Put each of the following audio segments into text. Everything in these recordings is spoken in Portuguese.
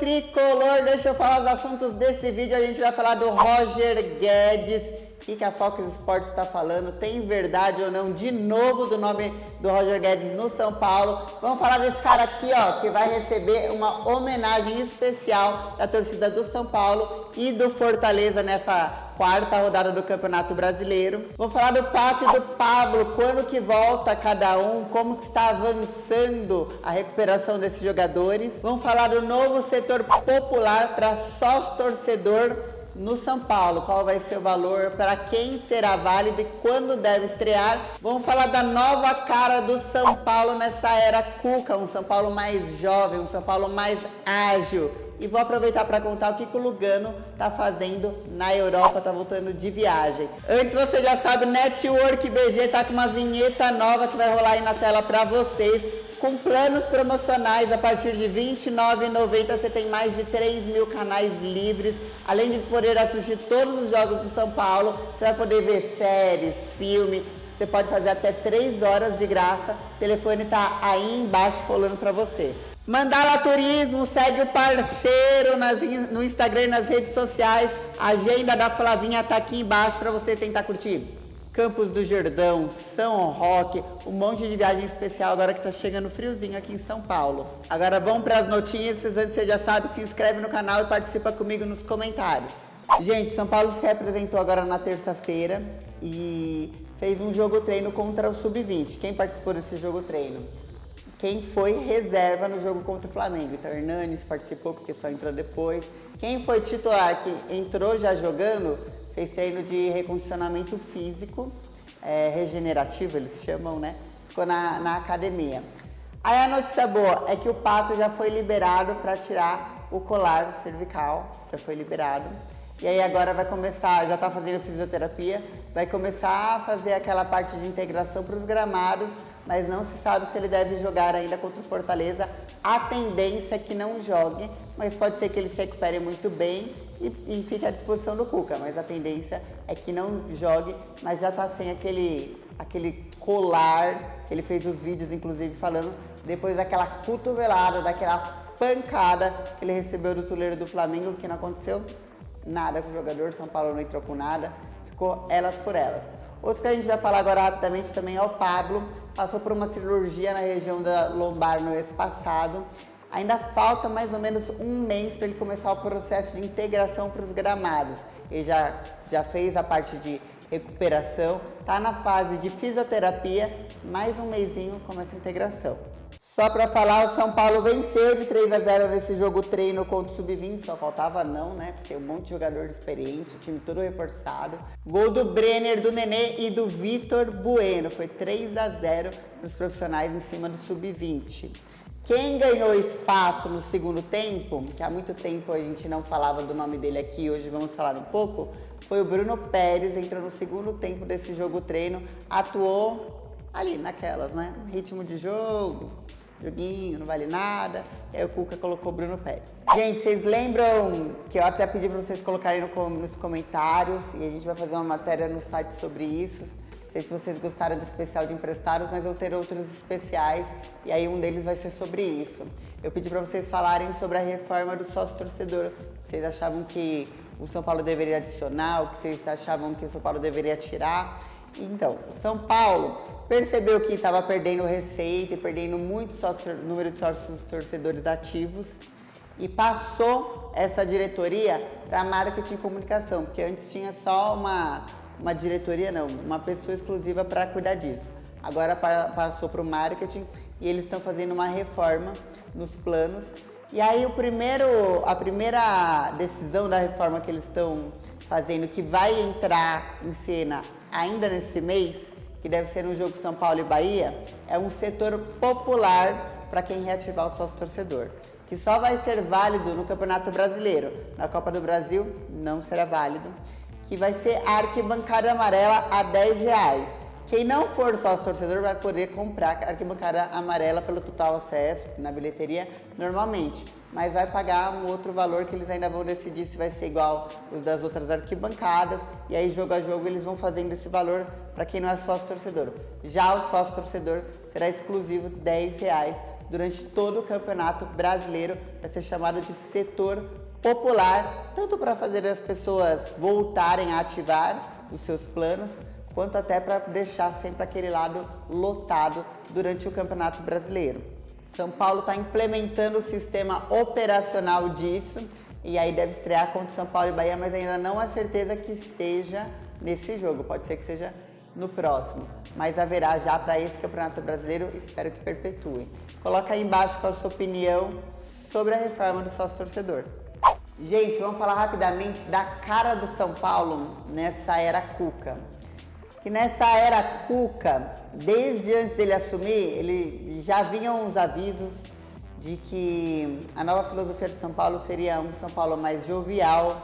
tricolor, deixa eu falar os assuntos desse vídeo. A gente vai falar do Roger Guedes. O que a Fox Sports está falando? Tem verdade ou não? De novo do nome do Roger Guedes no São Paulo. Vamos falar desse cara aqui, ó, que vai receber uma homenagem especial da torcida do São Paulo e do Fortaleza nessa quarta rodada do Campeonato Brasileiro. Vamos falar do Pato e do Pablo, quando que volta cada um, como que está avançando a recuperação desses jogadores. Vamos falar do novo setor popular para sócio torcedor no São Paulo, qual vai ser o valor, para quem será válido e quando deve estrear. Vamos falar da nova cara do São Paulo nessa era Cuca, um São Paulo mais jovem, um São Paulo mais ágil. E vou aproveitar para contar o que o Lugano tá fazendo na Europa, tá voltando de viagem. Antes, você já sabe, Network BG tá com uma vinheta nova que vai rolar aí na tela para vocês, com planos promocionais. A partir de R$ 29,90 você tem mais de 3 mil canais livres. Além de poder assistir todos os jogos do São Paulo, você vai poder ver séries, filme. Você pode fazer até 3 horas de graça. O telefone tá aí embaixo rolando para você. Mandala Turismo, segue o parceiro no Instagram e nas redes sociais. A agenda da Flavinha tá aqui embaixo para você tentar curtir. Campos do Jordão, São Roque, um monte de viagem especial agora que tá chegando friozinho aqui em São Paulo. Agora vamos para as notícias. Antes, você já sabe, se inscreve no canal e participa comigo nos comentários. Gente, São Paulo se representou agora na terça-feira e fez um jogo treino contra o Sub-20. Quem participou desse jogo treino? Quem foi reserva no jogo contra o Flamengo? Então, Hernanes participou porque só entrou depois. Quem foi titular que entrou já jogando, fez treino de recondicionamento físico, regenerativo, eles chamam, né? Ficou na academia. Aí a notícia boa é que o Pato já foi liberado para tirar o colar cervical, já foi liberado. E aí agora vai começar, já está fazendo fisioterapia, vai começar a fazer aquela parte de integração para os gramados, mas não se sabe se ele deve jogar ainda contra o Fortaleza. A tendência é que não jogue, mas pode ser que ele se recupere muito bem e fique à disposição do Cuca. Mas a tendência é que não jogue, mas já está sem aquele colar, que ele fez os vídeos, inclusive, falando, depois daquela cotovelada, daquela pancada que ele recebeu do tuleiro do Flamengo, que não aconteceu nada com o jogador. São Paulo não entrou com nada, ficou elas por elas. Outro que a gente vai falar agora rapidamente também é o Pablo. Passou por uma cirurgia na região da lombar no mês passado. Ainda falta mais ou menos um mês para ele começar o processo de integração para os gramados. Ele já fez a parte de recuperação, está na fase de fisioterapia, mais um mesinho começa a integração. Só para falar, o São Paulo venceu de 3-0 nesse jogo treino contra o Sub-20, só faltava não, né? Porque um monte de jogador experiente, o time todo reforçado. Gol do Brenner, do Nenê e do Vitor Bueno, foi 3-0 nos profissionais em cima do Sub-20. Quem ganhou espaço no segundo tempo, que há muito tempo a gente não falava do nome dele aqui, hoje vamos falar um pouco, foi o Bruno Pérez. Entrou no segundo tempo desse jogo treino, atuou ali naquelas, né? Ritmo de jogo, joguinho, não vale nada. E aí o Cuca colocou o Bruno Pérez. Gente, vocês lembram que eu até pedi para vocês colocarem nos comentários, e a gente vai fazer uma matéria no site sobre isso. Não sei se vocês gostaram do especial de emprestados, mas eu vou ter outros especiais, e aí um deles vai ser sobre isso. Eu pedi para vocês falarem sobre a reforma do sócio-torcedor. Vocês achavam que o São Paulo deveria adicionar, o que vocês achavam que o São Paulo deveria tirar. Então, o São Paulo percebeu que estava perdendo receita e perdendo muito número de sócios torcedores ativos e passou essa diretoria para marketing e comunicação, porque antes tinha só uma diretoria, não, uma pessoa exclusiva para cuidar disso. Agora passou para o marketing e eles estão fazendo uma reforma nos planos. E aí a primeira decisão da reforma que eles estão fazendo, que vai entrar em cena ainda nesse mês, que deve ser no jogo São Paulo e Bahia, é um setor popular para quem reativar o sócio torcedor, que só vai ser válido no Campeonato Brasileiro. Na Copa do Brasil não será válido, que vai ser a arquibancada amarela a R$10. Quem não for sócio torcedor vai poder comprar a arquibancada amarela pelo total acesso na bilheteria normalmente, mas vai pagar um outro valor que eles ainda vão decidir se vai ser igual os das outras arquibancadas, e aí jogo a jogo eles vão fazendo esse valor para quem não é sócio torcedor. Já o sócio torcedor será exclusivo R$10 durante todo o Campeonato Brasileiro. Vai ser chamado de setor popular, tanto para fazer as pessoas voltarem a ativar os seus planos, quanto até para deixar sempre aquele lado lotado durante o Campeonato Brasileiro. São Paulo está implementando o sistema operacional disso e aí deve estrear contra São Paulo e Bahia, mas ainda não há certeza que seja nesse jogo, pode ser que seja no próximo, mas haverá já para esse Campeonato Brasileiro, espero que perpetue. Coloca aí embaixo qual a sua opinião sobre a reforma do sócio torcedor. Gente, vamos falar rapidamente da cara do São Paulo nessa era Cuca. Que nessa era Cuca, desde antes dele assumir, ele já vinham uns avisos de que a nova filosofia do São Paulo seria um São Paulo mais jovial,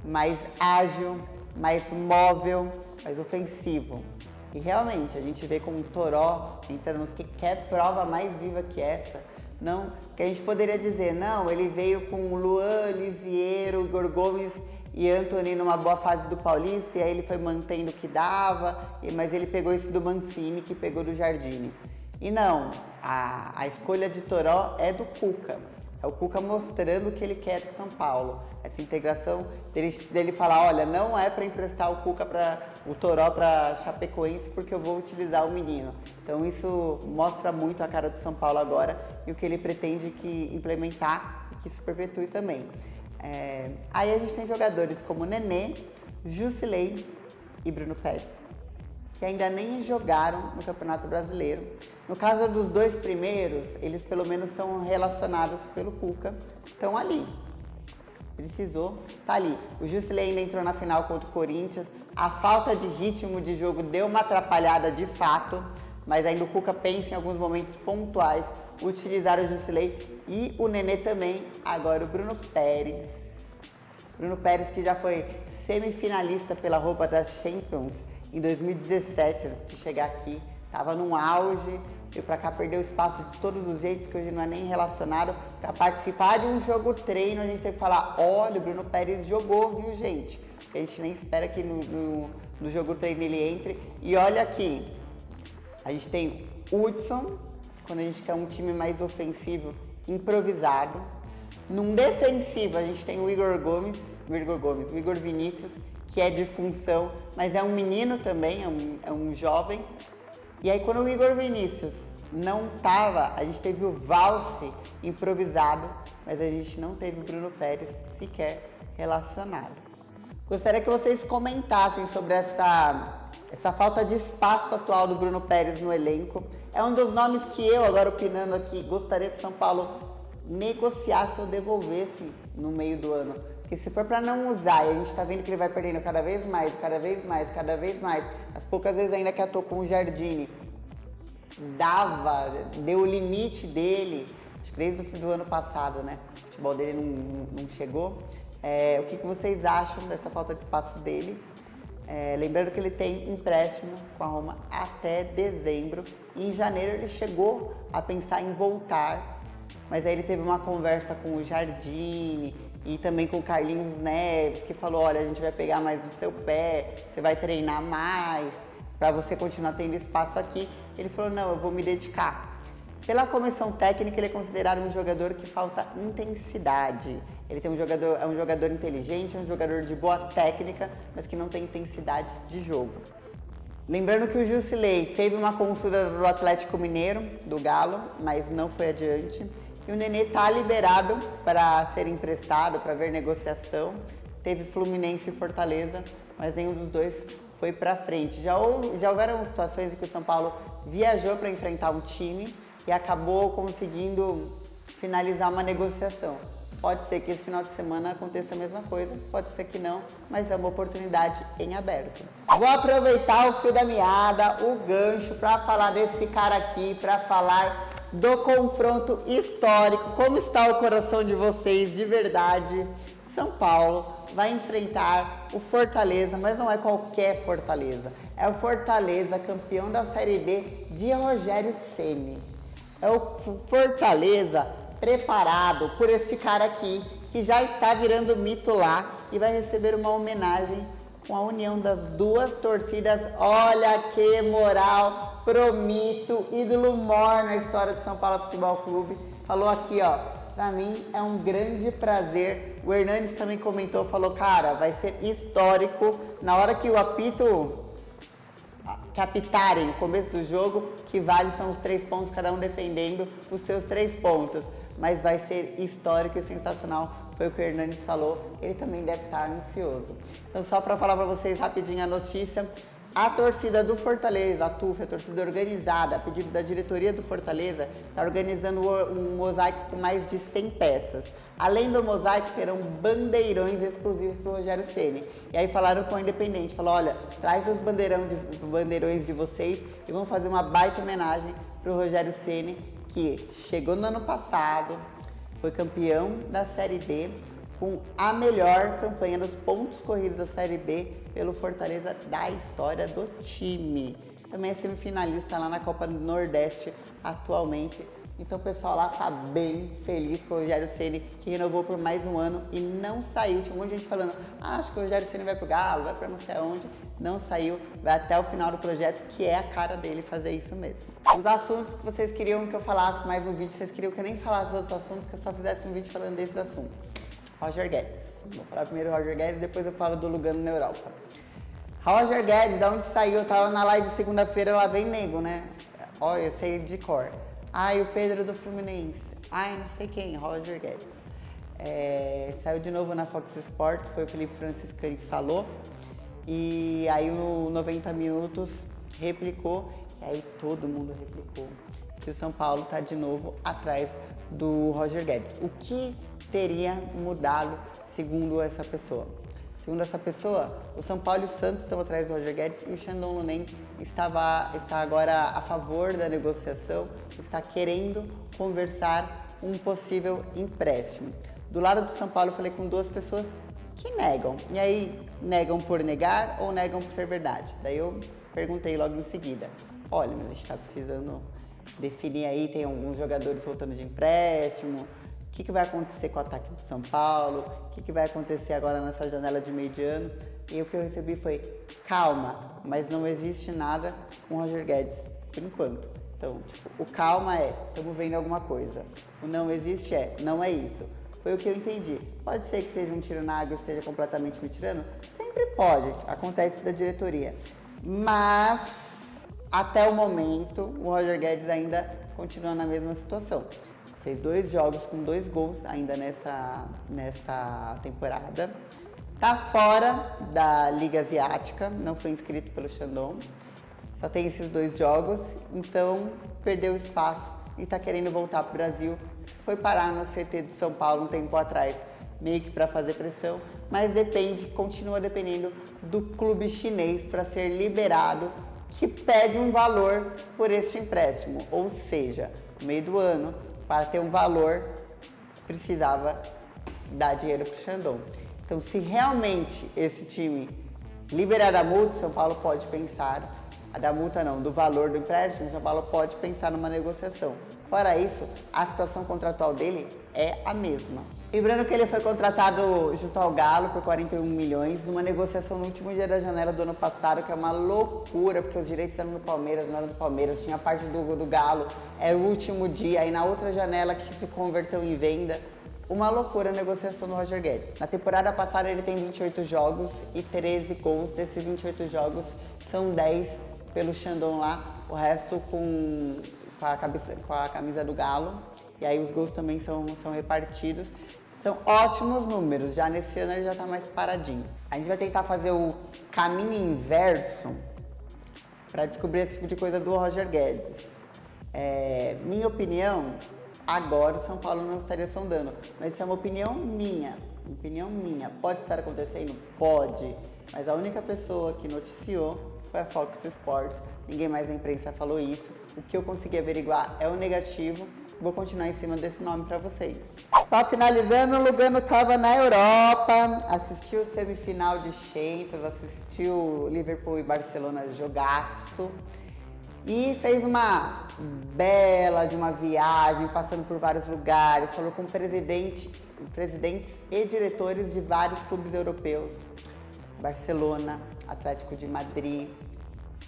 mais ágil, mais móvel, mais ofensivo. E realmente, a gente vê como o Toró entrando, que quer prova mais viva que essa. Não, que a gente poderia dizer, não, ele veio com Luan, Lisiero, Igor Gomes e Antony numa boa fase do Paulista, e aí ele foi mantendo o que dava, mas ele pegou esse do Mancini, que pegou do Jardine. E não, a escolha de Toró é do Cuca. É o Cuca mostrando o que ele quer de São Paulo. Essa integração dele falar, olha, não é para emprestar o Toró para Chapecoense porque eu vou utilizar o menino. Então isso mostra muito a cara do São Paulo agora e o que ele pretende implementar e que isso perpetue também. Aí a gente tem jogadores como Nenê, Jusilei e Bruno Pérez, que ainda nem jogaram no Campeonato Brasileiro. No caso dos dois primeiros, eles pelo menos são relacionados pelo Cuca, estão ali. Precisou, tá ali. O Jusilei ainda entrou na final contra o Corinthians. A falta de ritmo de jogo deu uma atrapalhada de fato, mas ainda o Cuca pensa em alguns momentos pontuais utilizar o Jusilei e o Nenê também. Agora o Bruno Pérez. Bruno Pérez, que já foi semifinalista pela roupa das Champions em 2017, antes de chegar aqui, estava num auge, veio pra cá, perdeu espaço de todos os jeitos, que hoje não é nem relacionado. Para participar de um jogo treino, a gente tem que falar, olha, o Bruno Pérez jogou, viu, gente? A gente nem espera que no jogo treino ele entre. E olha aqui, a gente tem Hudson, quando a gente quer um time mais ofensivo, improvisado. Num defensivo, a gente tem o Igor Vinícius, que é de função, mas é um menino também, é um jovem. E aí quando o Igor Vinícius não tava, a gente teve o Valse improvisado, mas a gente não teve o Bruno Pérez sequer relacionado. Gostaria que vocês comentassem sobre essa falta de espaço atual do Bruno Pérez no elenco. É um dos nomes que eu, agora opinando aqui, gostaria que o São Paulo negociasse ou devolvesse no meio do ano. Porque se for para não usar, e a gente tá vendo que ele vai perdendo cada vez mais, as poucas vezes ainda que atuou com o Jardine, deu o limite dele, acho que desde o fim do ano passado, né? O futebol dele não chegou. O que vocês acham dessa falta de espaço dele? Lembrando que ele tem empréstimo com a Roma até dezembro, e em janeiro ele chegou a pensar em voltar, mas aí ele teve uma conversa com o Jardine e também com o Carlinhos Neves, que falou, olha, a gente vai pegar mais no seu pé, você vai treinar mais, para você continuar tendo espaço aqui. Ele falou, não, eu vou me dedicar. Pela comissão técnica, ele é considerado um jogador que falta intensidade. Ele é um jogador inteligente, é um jogador de boa técnica, mas que não tem intensidade de jogo. Lembrando que o Jusilei teve uma consulta do Atlético Mineiro, do Galo, mas não foi adiante. E o Nenê está liberado para ser emprestado, para ver negociação. Teve Fluminense e Fortaleza, mas nenhum dos dois foi para frente. Já houveram situações em que o São Paulo viajou para enfrentar um time e acabou conseguindo finalizar uma negociação. Pode ser que esse final de semana aconteça a mesma coisa, pode ser que não, mas é uma oportunidade em aberto. Vou aproveitar o fio da meada, o gancho, para falar desse cara aqui, para falar do confronto histórico. Como está o coração de vocês, de verdade? São Paulo vai enfrentar o Fortaleza, mas não é qualquer Fortaleza. É o Fortaleza, campeão da Série B de Rogério Ceni. É o Fortaleza preparado por esse cara aqui, que já está virando mito lá e vai receber uma homenagem com a união das duas torcidas. Olha que moral pro mito, ídolo mor na história do São Paulo Futebol Clube. Falou aqui, ó, pra mim é um grande prazer. O Hernandes também comentou, falou, cara, vai ser histórico na hora que o apito apitarem o começo do jogo, que vale são os 3 pontos, cada um defendendo os seus 3 pontos. Mas vai ser histórico e sensacional, foi o que o Hernandes falou, ele também deve estar ansioso. Então só para falar para vocês rapidinho a notícia, a torcida do Fortaleza, a TUF, a torcida organizada, a pedido da diretoria do Fortaleza, está organizando um mosaico com mais de 100 peças. Além do mosaico, terão bandeirões exclusivos para o Rogério Ceni. E aí falaram com o Independente, falou, olha, traz os bandeirões de vocês e vamos fazer uma baita homenagem para o Rogério Ceni, que chegou no ano passado, foi campeão da Série B, com a melhor campanha dos pontos corridos da Série B pelo Fortaleza da história do time. Também é semifinalista lá na Copa do Nordeste atualmente. Então o pessoal lá tá bem feliz com o Rogério Ceni, que renovou por mais um ano e não saiu. Tinha um monte de gente falando, acho que o Rogério Ceni vai pro Galo, vai pra não sei aonde. Não saiu, vai até o final do projeto, que é a cara dele fazer isso mesmo. Os assuntos que vocês queriam que eu falasse mais no vídeo, vocês queriam que eu nem falasse outros assuntos, que eu só fizesse um vídeo falando desses assuntos. Roger Guedes. Vou falar primeiro Roger Guedes, depois eu falo do Lugano na Europa. Roger Guedes, da onde saiu? Eu tava na live de segunda-feira, lá bem nego, né? Ó, eu sei de cor. Ai, o Pedro do Fluminense. Ai, não sei quem, Roger Guedes. Saiu de novo na Fox Sport, foi o Felipe Franciscani que falou. E aí o 90 Minutos replicou, e aí todo mundo replicou que o São Paulo está de novo atrás do Roger Guedes. O que teria mudado segundo essa pessoa? Segundo essa pessoa, o São Paulo e o Santos estão atrás do Roger Guedes e o Shandong Luneng está agora a favor da negociação, está querendo conversar um possível empréstimo. Do lado do São Paulo, eu falei com 2 pessoas que negam. E aí, negam por negar ou negam por ser verdade? Daí eu perguntei logo em seguida, olha, mas a gente está precisando definir aí, tem alguns jogadores voltando de empréstimo, o que vai acontecer com o ataque do São Paulo, o que vai acontecer agora nessa janela de meio de ano. E o que eu recebi foi, calma, mas não existe nada com o Roger Guedes, por enquanto. Então, tipo, o calma é, estamos vendo alguma coisa. O não existe é, não é isso. Foi o que eu entendi. Pode ser que seja um tiro na água e esteja completamente me tirando? Sempre pode, acontece da diretoria. Mas, até o momento, o Roger Guedes ainda continua na mesma situação. Fez 2 jogos com 2 gols ainda nessa temporada. Tá fora da Liga Asiática, não foi inscrito pelo Shandong. Só tem esses 2 jogos, então perdeu espaço e está querendo voltar para o Brasil. Foi parar no CT do São Paulo um tempo atrás, meio que para fazer pressão, mas continua dependendo do clube chinês para ser liberado, que pede um valor por este empréstimo. Ou seja, no meio do ano, para ter um valor, precisava dar dinheiro para o Shandong. Então, se realmente esse time liberar a multa, São Paulo pode pensar, da multa não, do valor do empréstimo, São Paulo pode pensar numa negociação. Fora isso, a situação contratual dele é a mesma. Lembrando que ele foi contratado junto ao Galo por 41 milhões, numa negociação no último dia da janela do ano passado, que é uma loucura, porque os direitos eram do Palmeiras, não eram do Palmeiras, tinha a parte do Galo, era o último dia, aí na outra janela que se converteu em venda. Uma loucura a negociação do Roger Guedes. Na temporada passada ele tem 28 jogos e 13 gols. Desses 28 jogos, são 10 pelo Shandong lá, o resto com a camisa do Galo. E aí os gols também são repartidos. São ótimos números, já nesse ano ele já tá mais paradinho. A gente vai tentar fazer o caminho inverso para descobrir esse tipo de coisa do Roger Guedes. Minha opinião, agora o São Paulo não estaria sondando, mas isso é uma opinião minha. Pode estar acontecendo? Pode, mas a única pessoa que noticiou foi a Fox Sports, ninguém mais na imprensa falou isso. O que eu consegui averiguar é o negativo, vou continuar em cima desse nome para vocês. Só finalizando, o Lugano estava na Europa, assistiu semifinal de Champions, assistiu Liverpool e Barcelona jogaço e fez uma bela de uma viagem, passando por vários lugares, falou com presidentes e diretores de vários clubes europeus. Barcelona, Atlético de Madrid,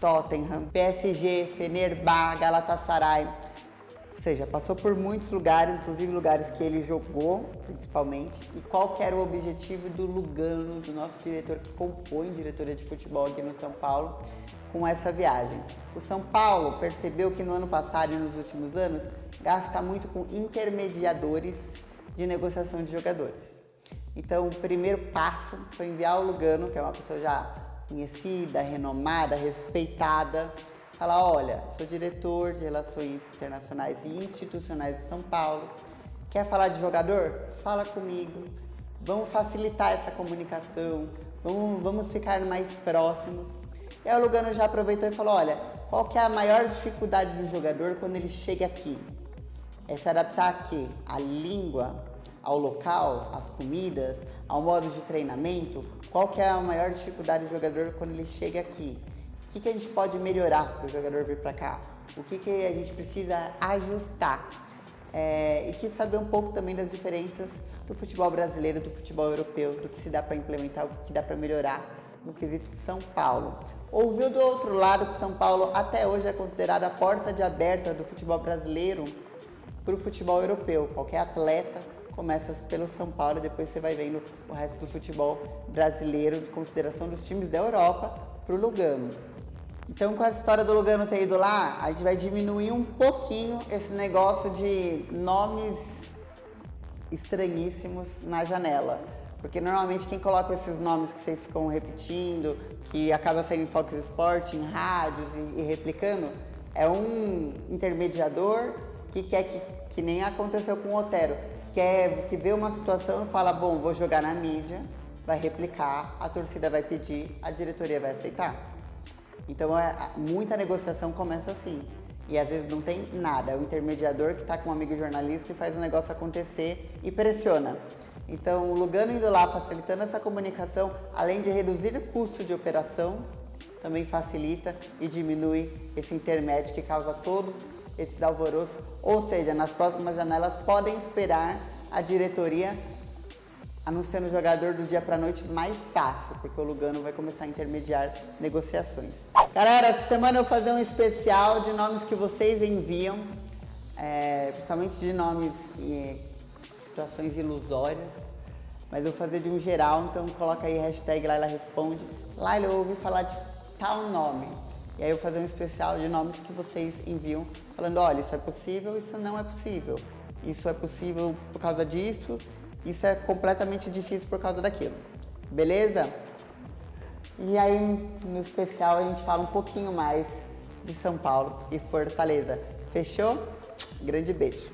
Tottenham, PSG, Fenerbahçe, Galatasaray. Ou seja, passou por muitos lugares, inclusive lugares que ele jogou, principalmente. E qual que era o objetivo do Lugano, do nosso diretor que compõe diretoria de futebol aqui no São Paulo, com essa viagem? O São Paulo percebeu que no ano passado e nos últimos anos, gasta muito com intermediadores de negociação de jogadores. Então, o primeiro passo foi enviar o Lugano, que é uma pessoa já conhecida, renomada, respeitada, falar: olha, sou diretor de Relações Internacionais e Institucionais do São Paulo, quer falar de jogador? Fala comigo, vamos facilitar essa comunicação, vamos ficar mais próximos. E aí o Lugano já aproveitou e falou: olha, qual que é a maior dificuldade do jogador quando ele chega aqui? É se adaptar a quê? A língua, ao local, às comidas, ao modo de treinamento? Qual que é a maior dificuldade do jogador quando ele chega aqui? O que a gente pode melhorar para o jogador vir para cá? O que a gente precisa ajustar? E quis saber um pouco também das diferenças do futebol brasileiro, do futebol europeu, do que se dá para implementar, o que dá para melhorar no quesito São Paulo. Ouviu do outro lado que São Paulo até hoje é considerada a porta de aberta do futebol brasileiro para o futebol europeu. Qualquer atleta começa pelo São Paulo e depois você vai vendo o resto do futebol brasileiro, de consideração dos times da Europa, para o Lugano. Então, com a história do Lugano ter ido lá, a gente vai diminuir um pouquinho esse negócio de nomes estranhíssimos na janela. Porque normalmente quem coloca esses nomes que vocês ficam repetindo, que acaba saindo em Fox Sport, em rádios e replicando, é um intermediador que quer que nem aconteceu com o Otero, que vê uma situação e fala: bom, vou jogar na mídia, vai replicar, a torcida vai pedir, a diretoria vai aceitar. Então, muita negociação começa assim. E às vezes não tem nada. É o intermediador que está com um amigo jornalista e faz o negócio acontecer e pressiona. Então, o Lugano indo lá, facilitando essa comunicação, além de reduzir o custo de operação, também facilita e diminui esse intermédio que causa todos esses alvoroços. Ou seja, nas próximas janelas podem esperar a diretoria anunciando o jogador do dia para noite mais fácil, porque o Lugano vai começar a intermediar negociações. Galera, essa semana eu vou fazer um especial de nomes que vocês enviam, principalmente de nomes e situações ilusórias, mas eu vou fazer de um geral, então coloca aí hashtag Laila Responde. Laila, eu ouvi falar de tal nome. E aí eu vou fazer um especial de nomes que vocês enviam, falando: olha, isso é possível, isso não é possível. Isso é possível por causa disso, isso é completamente difícil por causa daquilo. Beleza? E aí, no especial, a gente fala um pouquinho mais de São Paulo e Fortaleza. Fechou? Grande beijo!